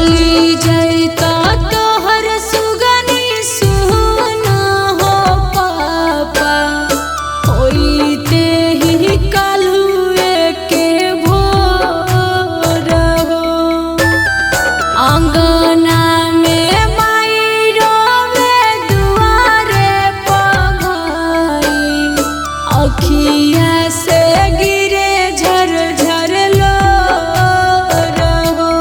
चली जाता तोहर सुगनी सुना हो पापा होइते ही कालुए के भोर हो। अंगना में माई रोवे दुआरे पभाई अखिया से गिरे झरझर लो रहो।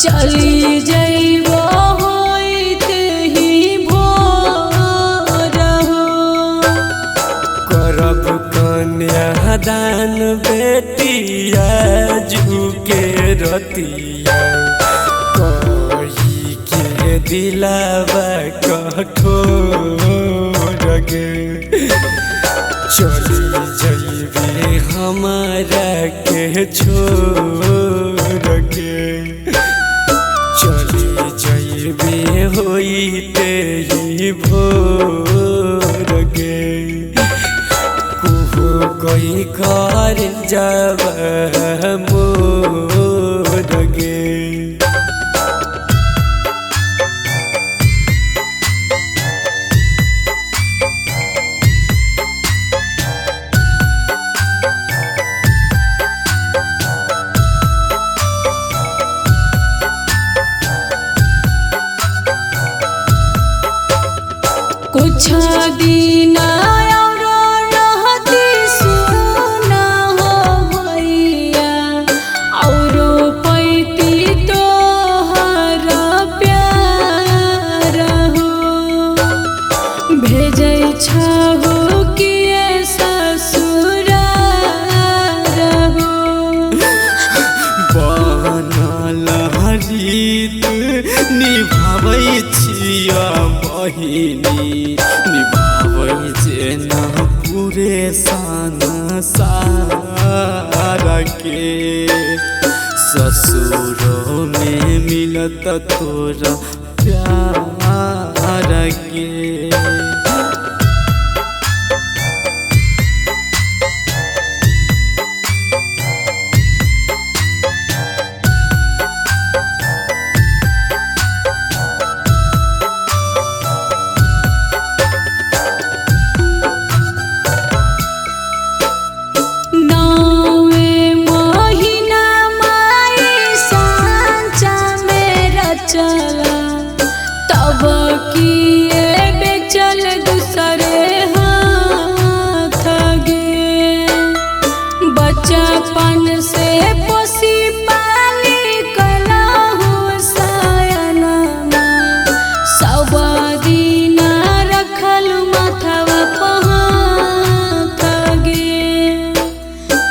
चली जइबो होइते ही भोर हो। करब कन्यादान बेटिया जू के रतिया कही के दिलावा कठोर गे। चली जइबे हमारा के छोड़ के चली जइबे होइते ही भोर गे। कुहू कोई कर जब मोर गे। कुछ दिन और रहती सुना हो भैया और पैती तोहर प्यार हो। भेजै छहो किए ससुरार हो। बनल रीत निभाबै छिया बहिनी निभाबै जे न पूरे संसार के। ससुरो में मिलत तोरा प्यार के। चला तब किए बेचल दूसरे हाथ गे। बचपन से पोसी पाली कलहु सयनमा सब दिन रखल माथवा पहाथ गे।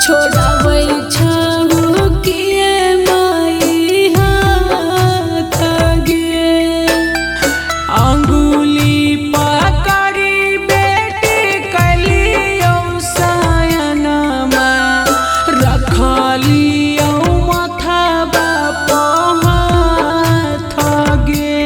छोड़बै छहु किए माई हाथ गे। अंगुली पकड़ी बेटी कलियो सयनमा रखलियो माथवा पहाथ गे।